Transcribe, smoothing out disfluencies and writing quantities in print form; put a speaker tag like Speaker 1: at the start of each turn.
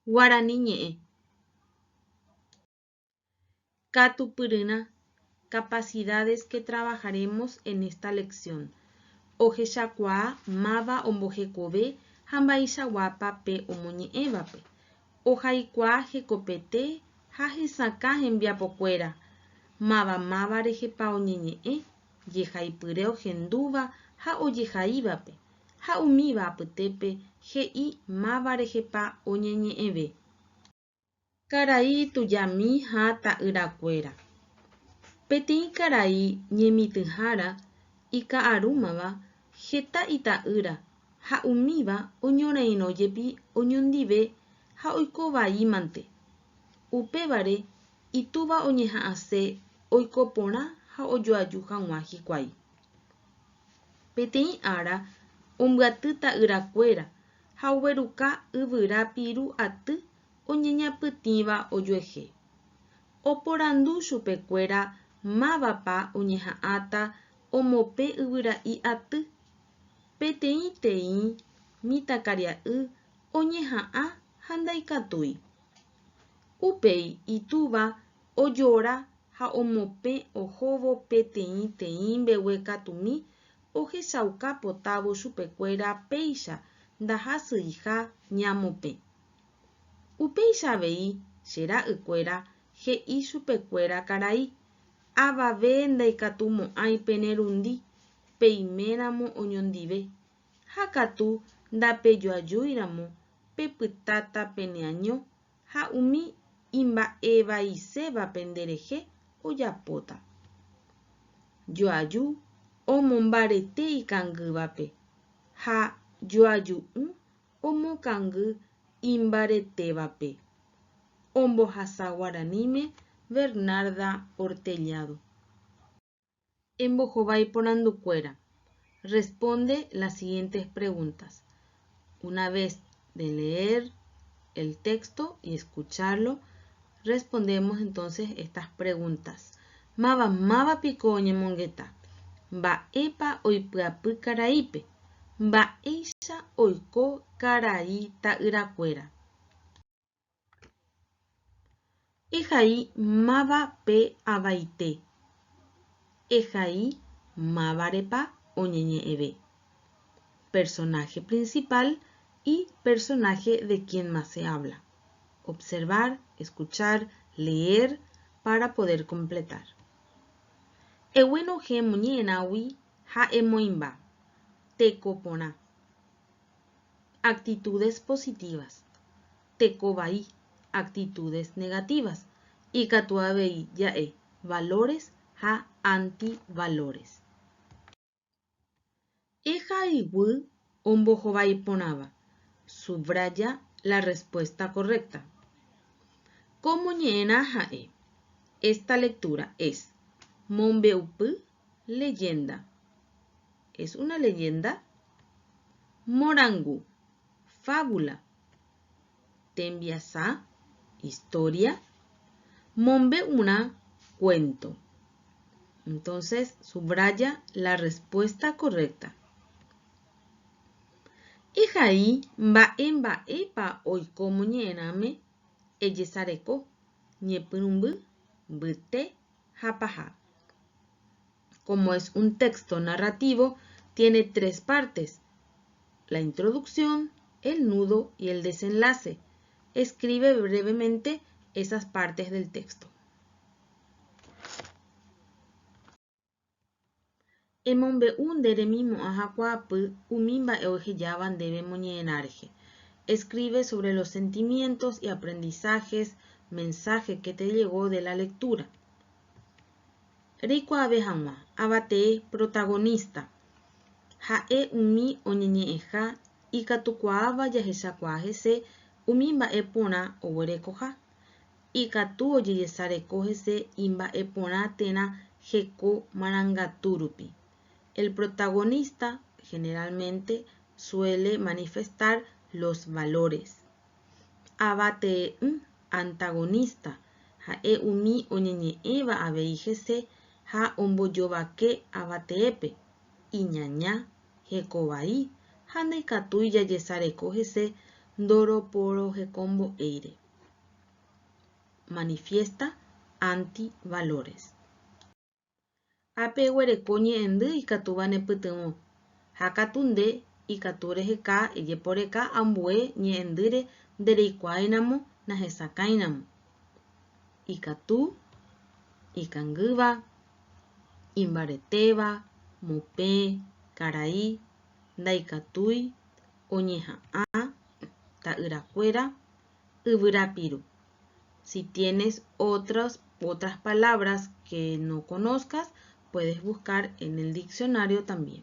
Speaker 1: Guarani ñe'ẽ. Katupyrýna. Capacidades que trabajaremos en esta lección. Ohechakuaa máva ombohekove ha mbaichaguápa pe omoñe'ẽvape. Ohaikuaa hekopete ha hesakã hembiapokuéra. Máva rehepa oñeñe'ẽ, jehaipyre ohendúva ha ojehaívape, ha umíva apytépe he'i máva rehepa oñeñe'ẽve. Karai tujami ha ta'yrakuéra. Peteĩ karai ñemitỹhára ika'arúmava heta ita'ýra ha umíva oñorairõjepi oñondive ha oikovaímante. Upévare itúva oñeha'ãse oiko porã ha ojoaju hag̃ua hikuái. Peteĩ ára ombyaty ta'yrakuéra ha ogueruka yvyra piru aty oñeñapytĩva ojuehe. Oporandu chupekuéra mávapa oñeha'ãta omope yvyra'i aty. Peteĩteĩ mitãkaria'y oñeha'ã ha ndaikatúi. Upéi itúva ojóra ha omope ohóvo peteĩteĩ mbeguekatumi ohechaukapotávo chupekuéra péicha ndahasýiha ñamopẽ. Upéichavei che ra'ykuéra he'i chupekuéra karai avave ndaikatumo'ãi penerundi peiméramo oñondive ha katu ndapejoajúiramo pepytáta peneaño ha umi imba'evaisévape nderehe ojapóta. Joaju omombarete ikangývape ha joaju'ũ omokangy imbaretévape. Ombohasa Guaraníme Bernarda Hortellado. Embohovái porandukuéra. Responde las siguientes preguntas. Una vez de leer el texto y escucharlo, respondemos entonces estas preguntas. Máva piko oñemongeta. Mba'épa oipyapy karaípe. Mba'éicha oiko karai ta'yrakuéra. Ehai mávape avaite. Ehai mávarepa oñeñe'ẽve. Personaje principal y personaje de quien más se habla. Observar, escuchar, leer para poder completar. Eguenohe moñe'ẽrãgui ha emoimba. Tekoporã. Actitudes positivas. Tekovai. Actitudes negativas. Ikatu avei ja'e. Valores ha antivalores. Ehayguy ombohovái porãva. Subraya la respuesta correcta. Komoñe'ẽrã ha'e. Esta lectura es mombe'upy leyenda. ¿Es una leyenda? Morangu, fábula. Tembiasa, historia. Mombe'urã, cuento. Entonces, subraya la respuesta correcta. Ehai mba'épa oiko moñe'ẽrãme ejesareko ñepyrũmby, mbyte ha paha. Como es un texto narrativo, tiene 3 partes: la introducción, el nudo y el desenlace. Escribe brevemente esas partes del texto. Emombe'u nderemimo'ãhakuaapy umi mba'e ohejáva ndéve moñe'ẽrã rehe. Escribe sobre los sentimientos y aprendizajes, mensaje que te llegó de la lectura. Reikuaave hag̃ua, avate protagonista. Ha'e umi oñeñe'ẽha ikatukuaáva jahechakuaa hese umi mba'e porã oguerekoha. Ikatu ojejesareko hese imba'e porã térã heko marangatúrupi. El protagonista generalmente suele manifestar los valores. Avate'ỹ antagonista. Ha'e umi oñeñe'ẽva avei hese ha ombojovake avate'épe. Iñaña, hekovai ha ndaikatúi jajesareko hese Doroporojekombo eire. Manifiesta antivalores. Ápe guereko ñe'ẽndy ikatúva nepytyvõ. Ha katunde ikatu reheka ejeporeka ambue ñe'ẽndýre ndereikuáiramo nahesakãiramo. Ikatu, ikangýva, imbaretéva, mopẽ, karai, ndaikatúi, oñeha'ã, ta'yrakuéra, yvyrapiru. Si tienes otras palabras que no conozcas, puedes buscar en el diccionario también.